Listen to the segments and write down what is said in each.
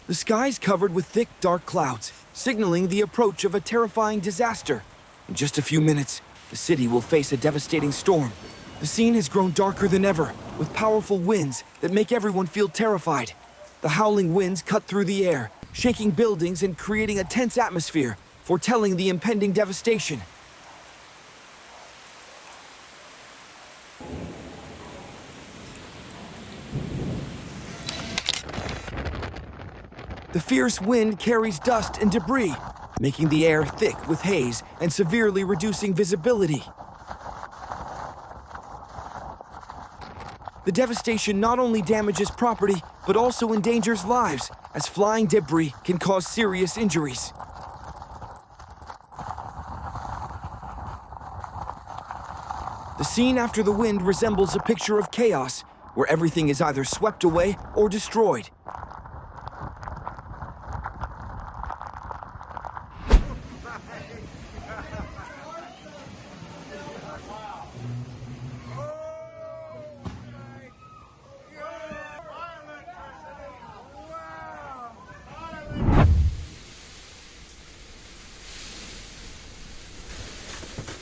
The sky's covered with thick, dark clouds, signaling the approach of a terrifying disaster. In just a few minutes, the city will face a devastating storm. The scene has grown darker than ever, with powerful winds that make everyone feel terrified. The howling winds cut through the air, shaking buildings and creating a tense atmosphere, foretelling the impending devastation. The fierce wind carries dust and debris, making the air thick with haze and severely reducing visibility. The devastation not only damages property, but also endangers lives, as flying debris can cause serious injuries. The scene after the wind resembles a picture of chaos, where everything is either swept away or destroyed.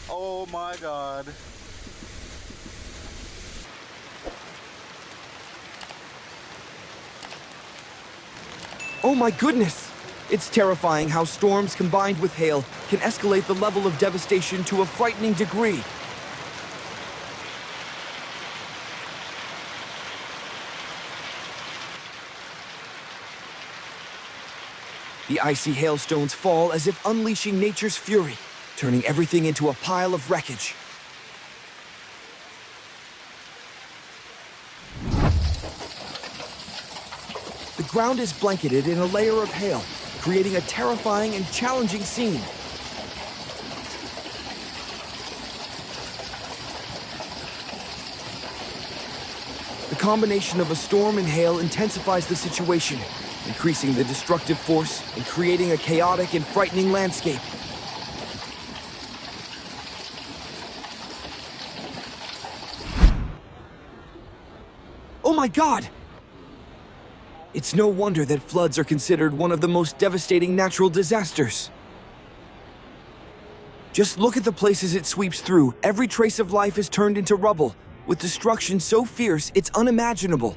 Oh my God. Oh my goodness! It's terrifying how storms combined with hail can escalate the level of devastation to a frightening degree. The icy hailstones fall as if unleashing nature's fury, turning everything into a pile of wreckage. The ground is blanketed in a layer of hail, creating a terrifying and challenging scene. The combination of a storm and hail intensifies the situation, increasing the destructive force and creating a chaotic and frightening landscape. Oh my God! It's no wonder that floods are considered one of the most devastating natural disasters. Just look at the places it sweeps through. Every trace of life is turned into rubble, with destruction so fierce it's unimaginable.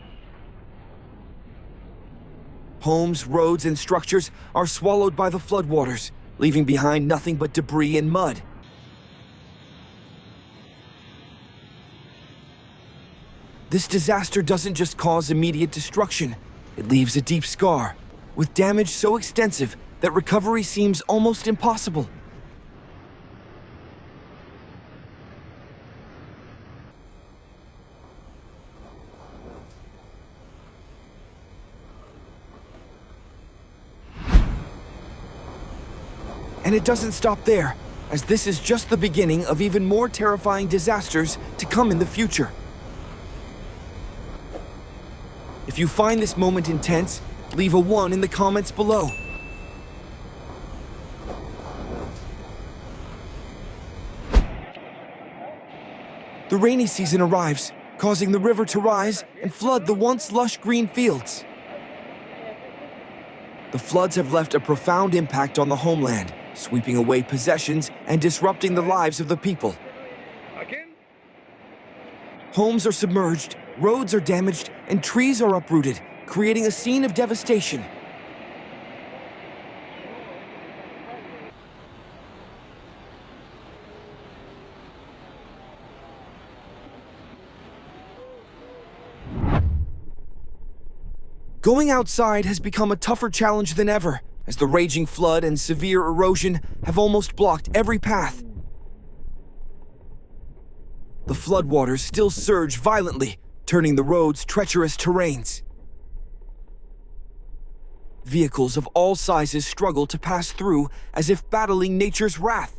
Homes, roads, and structures are swallowed by the floodwaters, leaving behind nothing but debris and mud. This disaster doesn't just cause immediate destruction, it leaves a deep scar, with damage so extensive that recovery seems almost impossible. And it doesn't stop there, as this is just the beginning of even more terrifying disasters to come in the future. If you find this moment intense, leave a 1 in the comments below. The rainy season arrives, causing the river to rise and flood the once lush green fields. The floods have left a profound impact on the homeland, sweeping away possessions and disrupting the lives of the people. Homes are submerged, roads are damaged, and trees are uprooted, creating a scene of devastation. Going outside has become a tougher challenge than ever, as the raging flood and severe erosion have almost blocked every path. The floodwaters still surge violently, turning the roads treacherous terrains. Vehicles of all sizes struggle to pass through as if battling nature's wrath.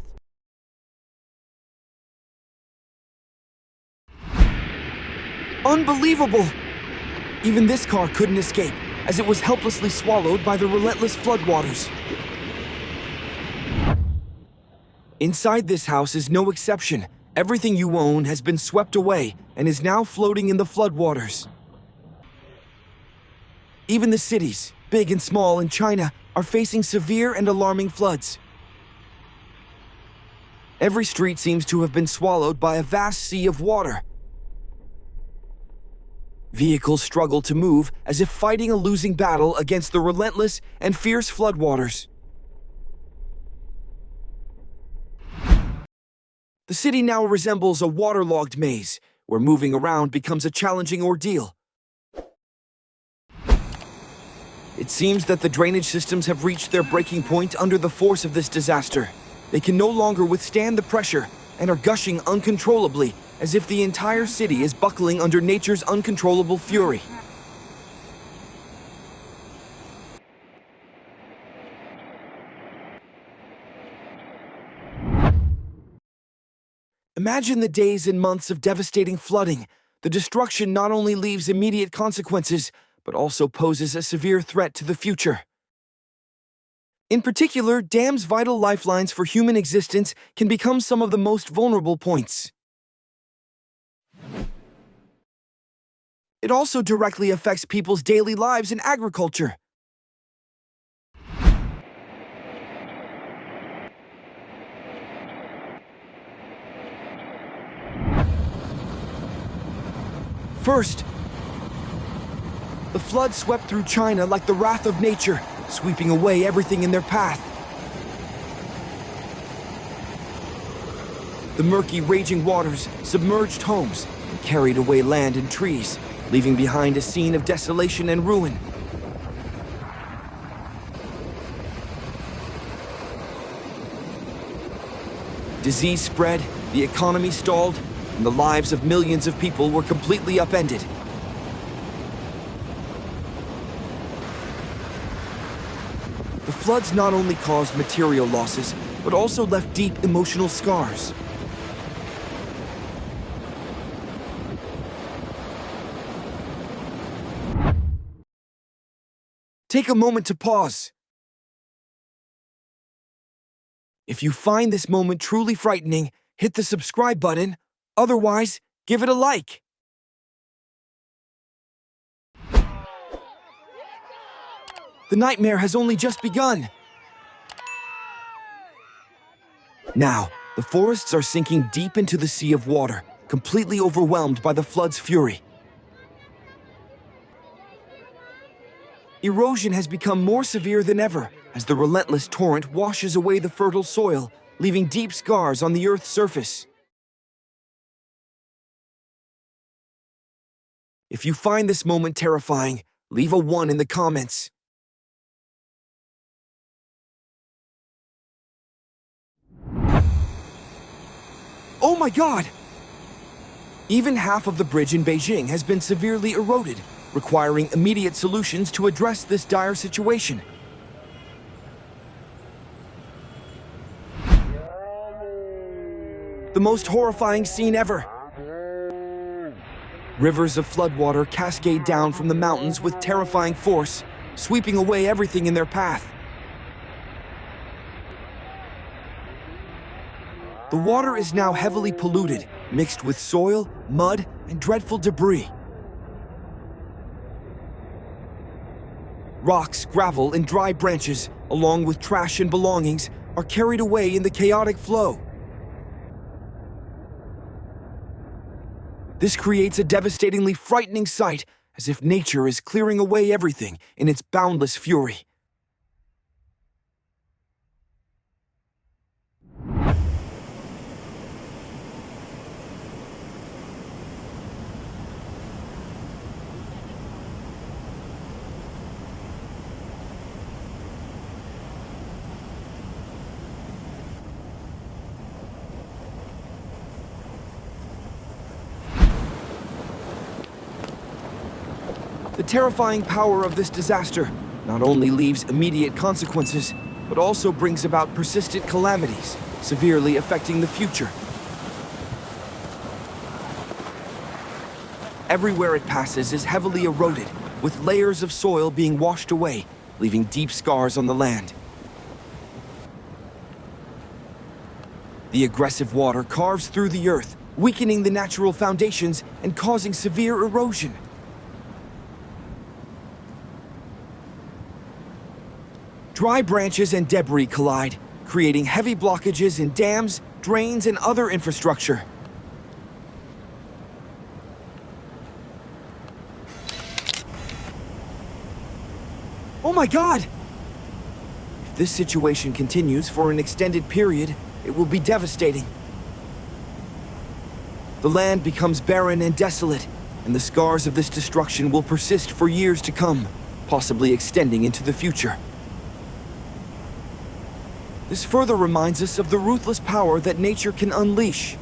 Unbelievable! Even this car couldn't escape, as it was helplessly swallowed by the relentless floodwaters. Inside this house is no exception. Everything you own has been swept away and is now floating in the floodwaters. Even the cities, big and small in China, are facing severe and alarming floods. Every street seems to have been swallowed by a vast sea of water. Vehicles struggle to move as if fighting a losing battle against the relentless and fierce floodwaters. The city now resembles a waterlogged maze, where moving around becomes a challenging ordeal. It seems that the drainage systems have reached their breaking point under the force of this disaster. They can no longer withstand the pressure and are gushing uncontrollably, as if the entire city is buckling under nature's uncontrollable fury. Imagine the days and months of devastating flooding. The destruction not only leaves immediate consequences, but also poses a severe threat to the future. In particular, dams' vital lifelines for human existence can become some of the most vulnerable points. It also directly affects people's daily lives and agriculture. First, the flood swept through China like the wrath of nature, sweeping away everything in their path. The murky, raging waters submerged homes and carried away land and trees, leaving behind a scene of desolation and ruin. Disease spread, the economy stalled, and the lives of millions of people were completely upended. The floods not only caused material losses, but also left deep emotional scars. Take a moment to pause. If you find this moment truly frightening, hit the subscribe button. Otherwise, give it a like. The nightmare has only just begun. Now, the forests are sinking deep into the sea of water, completely overwhelmed by the flood's fury. Erosion has become more severe than ever as the relentless torrent washes away the fertile soil, leaving deep scars on the Earth's surface. If you find this moment terrifying, leave a 1 in the comments. Oh my God! Even half of the bridge in Beijing has been severely eroded, requiring immediate solutions to address this dire situation. The most horrifying scene ever. Rivers of floodwater cascade down from the mountains with terrifying force, sweeping away everything in their path. The water is now heavily polluted, mixed with soil, mud, and dreadful debris. Rocks, gravel, and dry branches, along with trash and belongings, are carried away in the chaotic flow. This creates a devastatingly frightening sight, as if nature is clearing away everything in its boundless fury. The terrifying power of this disaster not only leaves immediate consequences, but also brings about persistent calamities, severely affecting the future. Everywhere it passes is heavily eroded, with layers of soil being washed away, leaving deep scars on the land. The aggressive water carves through the earth, weakening the natural foundations and causing severe erosion. Dry branches and debris collide, creating heavy blockages in dams, drains, and other infrastructure. Oh my God! If this situation continues for an extended period, it will be devastating. The land becomes barren and desolate, and the scars of this destruction will persist for years to come, possibly extending into the future. This further reminds us of the ruthless power that nature can unleash.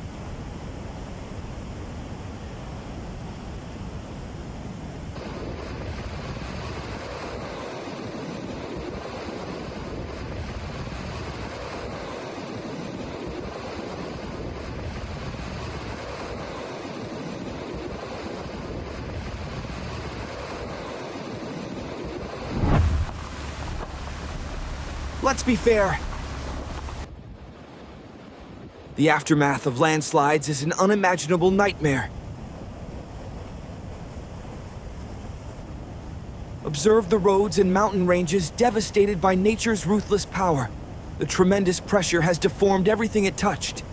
Let's be fair. The aftermath of landslides is an unimaginable nightmare. Observe the roads and mountain ranges devastated by nature's ruthless power. The tremendous pressure has deformed everything it touched.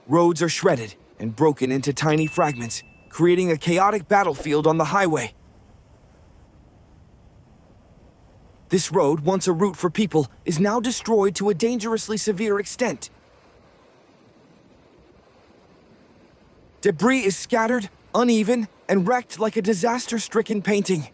Roads are shredded and broken into tiny fragments, creating a chaotic battlefield on the highway. This road, once a route for people, is now destroyed to a dangerously severe extent. Debris is scattered, uneven, and wrecked like a disaster-stricken painting.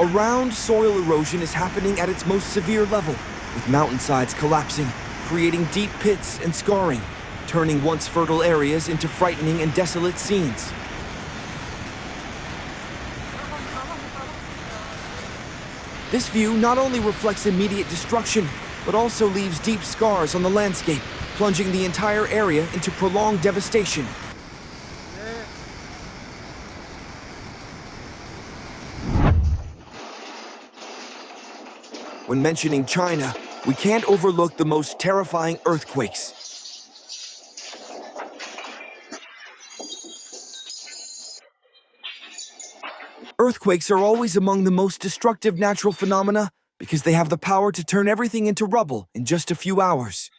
Around, soil erosion is happening at its most severe level, with mountainsides collapsing, creating deep pits and scarring, turning once fertile areas into frightening and desolate scenes. This view not only reflects immediate destruction, but also leaves deep scars on the landscape, plunging the entire area into prolonged devastation. When mentioning China, we can't overlook the most terrifying earthquakes. Earthquakes are always among the most destructive natural phenomena because they have the power to turn everything into rubble in just a few hours.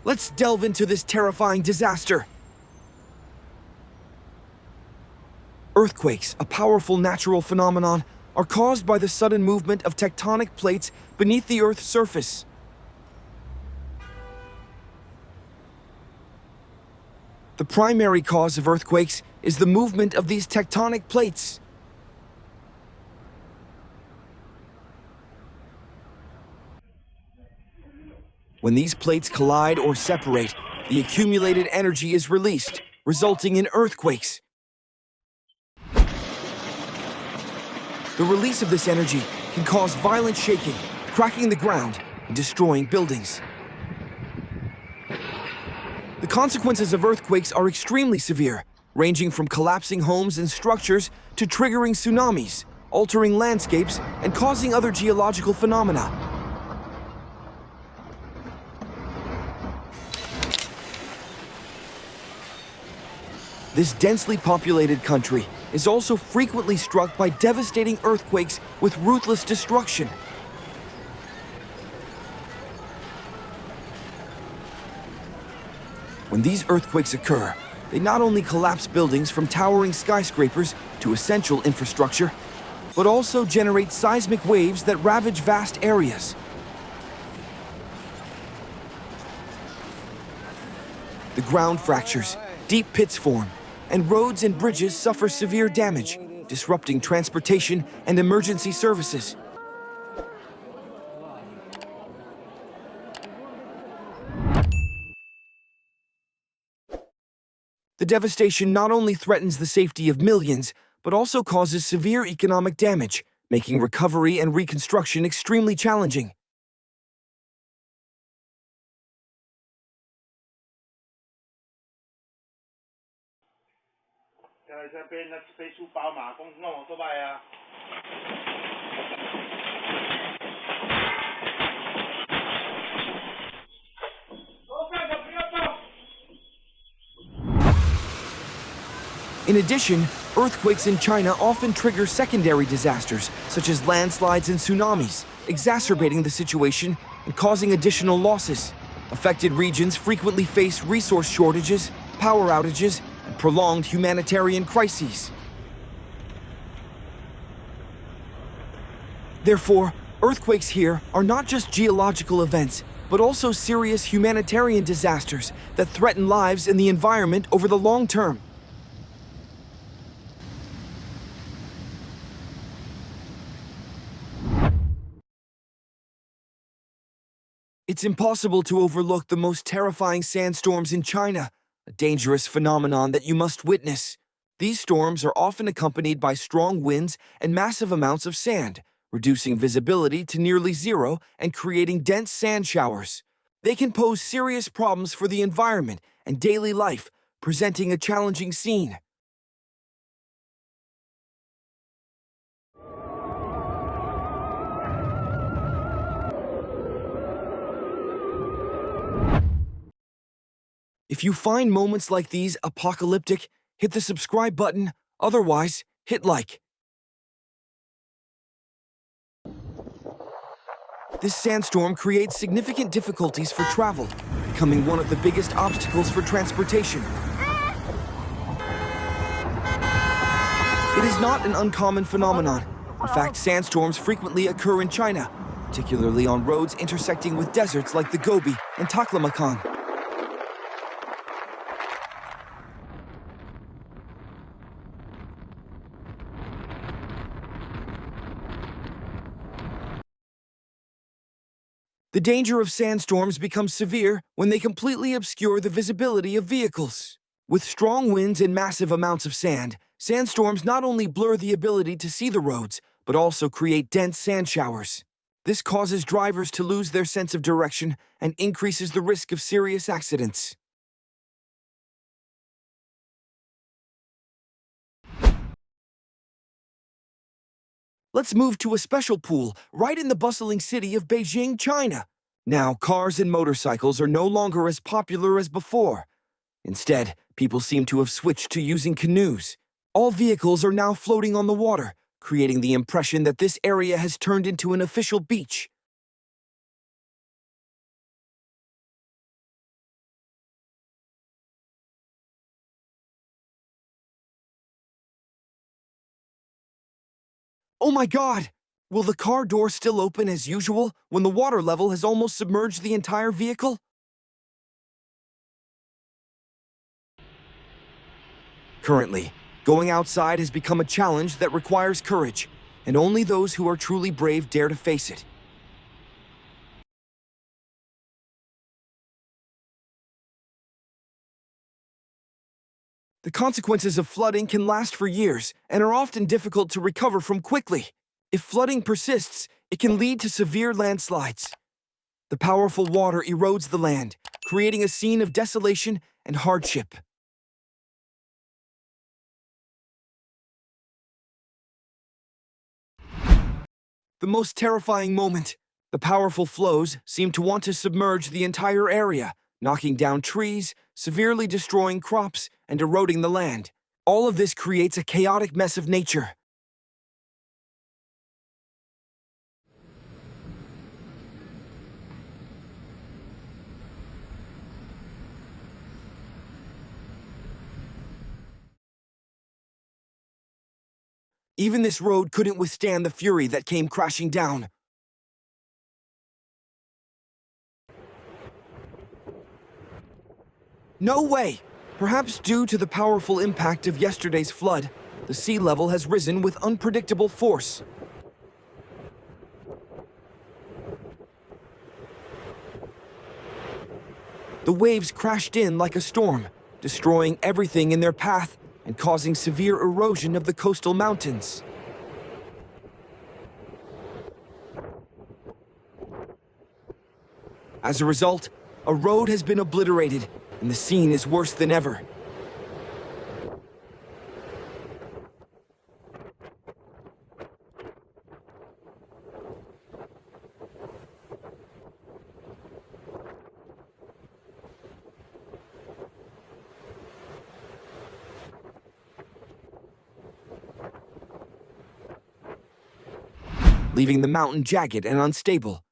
Let's delve into this terrifying disaster. Earthquakes, a powerful natural phenomenon, are caused by the sudden movement of tectonic plates beneath the Earth's surface. The primary cause of earthquakes is the movement of these tectonic plates. When these plates collide or separate, the accumulated energy is released, resulting in earthquakes. The release of this energy can cause violent shaking, cracking the ground, and destroying buildings. The consequences of earthquakes are extremely severe, ranging from collapsing homes and structures to triggering tsunamis, altering landscapes, and causing other geological phenomena. This densely populated country is also frequently struck by devastating earthquakes with ruthless destruction. When these earthquakes occur, they not only collapse buildings from towering skyscrapers to essential infrastructure, but also generate seismic waves that ravage vast areas. The ground fractures, deep pits form, and roads and bridges suffer severe damage, disrupting transportation and emergency services. The devastation not only threatens the safety of millions, but also causes severe economic damage, making recovery and reconstruction extremely challenging. In addition, earthquakes in China often trigger secondary disasters, such as landslides and tsunamis, exacerbating the situation and causing additional losses. Affected regions frequently face resource shortages, power outages, and prolonged humanitarian crises. Therefore, earthquakes here are not just geological events, but also serious humanitarian disasters that threaten lives and the environment over the long term. It's impossible to overlook the most terrifying sandstorms in China, a dangerous phenomenon that you must witness. These storms are often accompanied by strong winds and massive amounts of sand, reducing visibility to nearly zero and creating dense sand showers. They can pose serious problems for the environment and daily life, presenting a challenging scene. If you find moments like these apocalyptic, hit the subscribe button. Otherwise, hit like. This sandstorm creates significant difficulties for travel, becoming one of the biggest obstacles for transportation. It is not an uncommon phenomenon. In fact, sandstorms frequently occur in China, particularly on roads intersecting with deserts like the Gobi and Taklamakan. The danger of sandstorms becomes severe when they completely obscure the visibility of vehicles. With strong winds and massive amounts of sand, sandstorms not only blur the ability to see the roads, but also create dense sand showers. This causes drivers to lose their sense of direction and increases the risk of serious accidents. Let's move to a special pool right in the bustling city of Beijing, China. Now, cars and motorcycles are no longer as popular as before. Instead, people seem to have switched to using canoes. All vehicles are now floating on the water, creating the impression that this area has turned into an official beach. Oh my God! Will the car door still open as usual when the water level has almost submerged the entire vehicle? Currently, going outside has become a challenge that requires courage, and only those who are truly brave dare to face it. The consequences of flooding can last for years and are often difficult to recover from quickly. If flooding persists, it can lead to severe landslides. The powerful water erodes the land, creating a scene of desolation and hardship. The most terrifying moment. The powerful flows seem to want to submerge the entire area, knocking down trees, severely destroying crops, and eroding the land. All of this creates a chaotic mess of nature. Even this road couldn't withstand the fury that came crashing down. No way! Perhaps due to the powerful impact of yesterday's flood, the sea level has risen with unpredictable force. The waves crashed in like a storm, destroying everything in their path and causing severe erosion of the coastal mountains. As a result, a road has been obliterated, and the scene is worse than ever. Leaving the mountain jagged and unstable.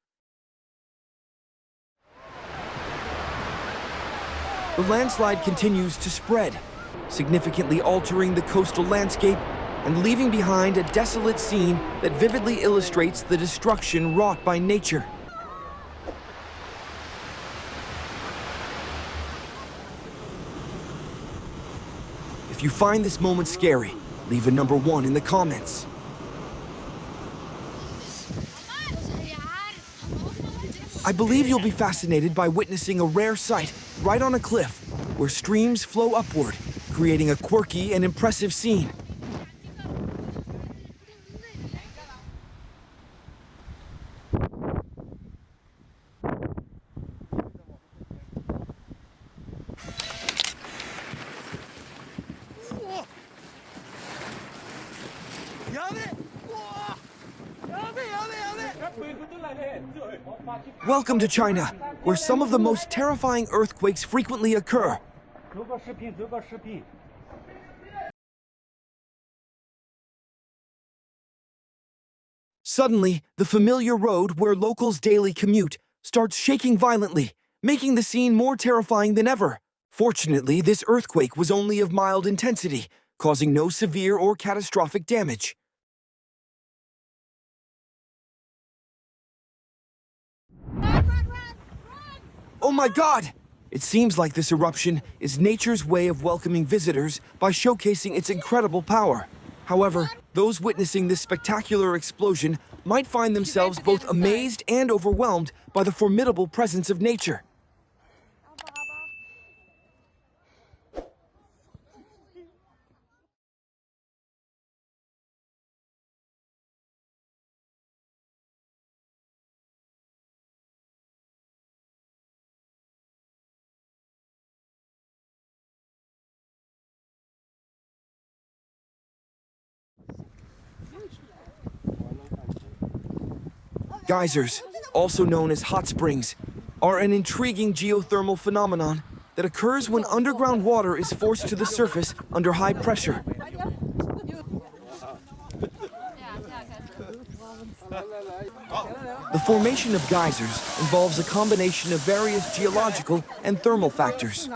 The landslide continues to spread, significantly altering the coastal landscape and leaving behind a desolate scene that vividly illustrates the destruction wrought by nature. If you find this moment scary, leave a number 1 in the comments. I believe you'll be fascinated by witnessing a rare sight right on a cliff where streams flow upward, creating a quirky and impressive scene. Welcome to China, where some of the most terrifying earthquakes frequently occur. Suddenly, the familiar road where locals daily commute starts shaking violently, making the scene more terrifying than ever. Fortunately, this earthquake was only of mild intensity, causing no severe or catastrophic damage. Oh my God! It seems like this eruption is nature's way of welcoming visitors by showcasing its incredible power. However, those witnessing this spectacular explosion might find themselves both amazed and overwhelmed by the formidable presence of nature. Geysers, also known as hot springs, are an intriguing geothermal phenomenon that occurs when underground water is forced to the surface under high pressure. The formation of geysers involves a combination of various geological and thermal factors.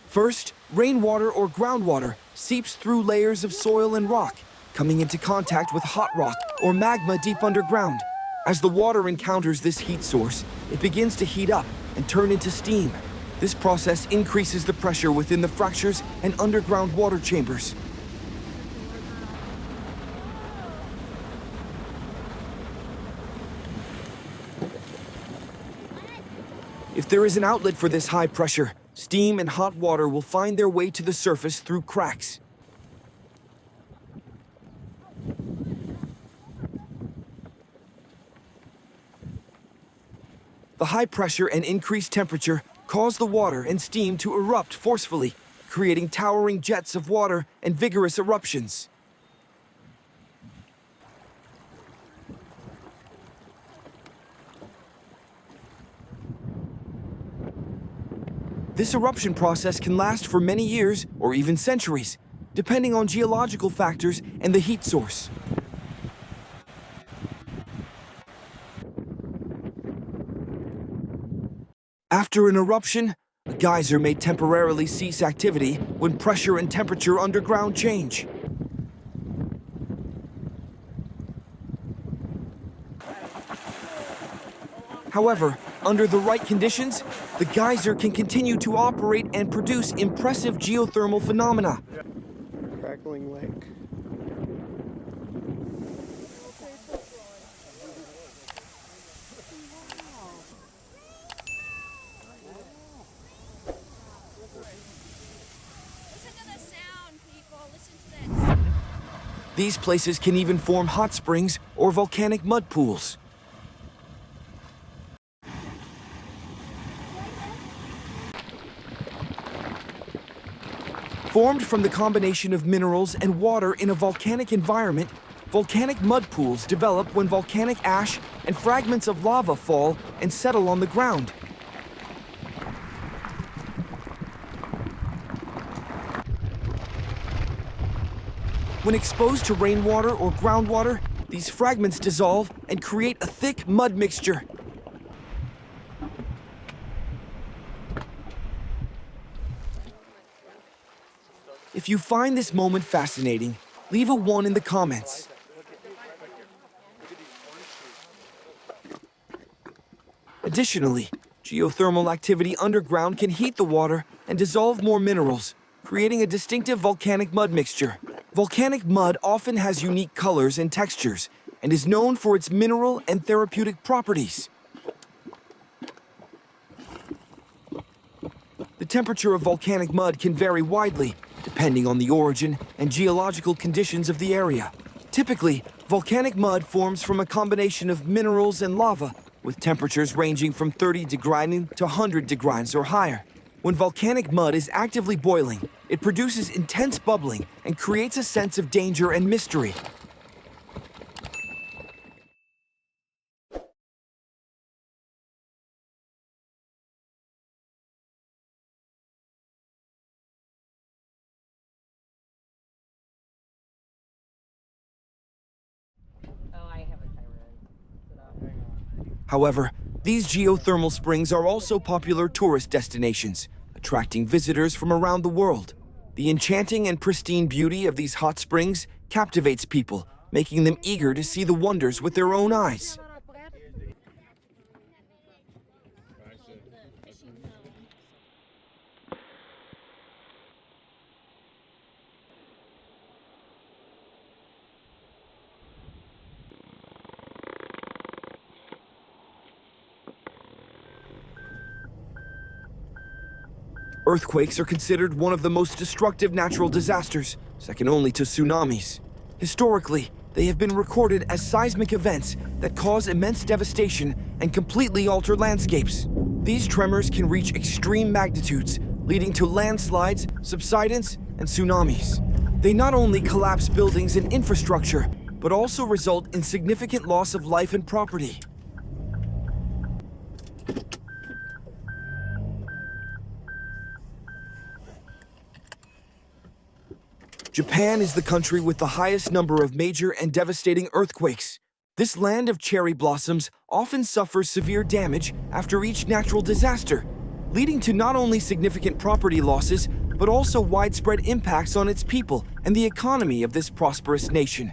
First, rainwater or groundwater seeps through layers of soil and rock, coming into contact with hot rock or magma deep underground. As the water encounters this heat source, it begins to heat up and turn into steam. This process increases the pressure within the fractures and underground water chambers. If there is an outlet for this high pressure, steam and hot water will find their way to the surface through cracks. The high pressure and increased temperature cause the water and steam to erupt forcefully, creating towering jets of water and vigorous eruptions. This eruption process can last for many years or even centuries, depending on geological factors and the heat source. After an eruption, a geyser may temporarily cease activity when pressure and temperature underground change. However, under the right conditions, the geyser can continue to operate and produce impressive geothermal phenomena. Crackling lake. These places can even form hot springs or volcanic mud pools. Formed from the combination of minerals and water in a volcanic environment, volcanic mud pools develop when volcanic ash and fragments of lava fall and settle on the ground. When exposed to rainwater or groundwater, these fragments dissolve and create a thick mud mixture. If you find this moment fascinating, leave a 1 in the comments. Additionally, geothermal activity underground can heat the water and dissolve more minerals, creating a distinctive volcanic mud mixture. Volcanic mud often has unique colors and textures and is known for its mineral and therapeutic properties. The temperature of volcanic mud can vary widely, depending on the origin and geological conditions of the area. Typically, volcanic mud forms from a combination of minerals and lava, with temperatures ranging from 30 degrees to 100 degrees or higher. When volcanic mud is actively boiling, it produces intense bubbling and creates a sense of danger and mystery. However, these geothermal springs are also popular tourist destinations, attracting visitors from around the world. The enchanting and pristine beauty of these hot springs captivates people, making them eager to see the wonders with their own eyes. Earthquakes are considered one of the most destructive natural disasters, second only to tsunamis. Historically, they have been recorded as seismic events that cause immense devastation and completely alter landscapes. These tremors can reach extreme magnitudes, leading to landslides, subsidence, and tsunamis. They not only collapse buildings and infrastructure, but also result in significant loss of life and property. Japan is the country with the highest number of major and devastating earthquakes. This land of cherry blossoms often suffers severe damage after each natural disaster, leading to not only significant property losses, but also widespread impacts on its people and the economy of this prosperous nation.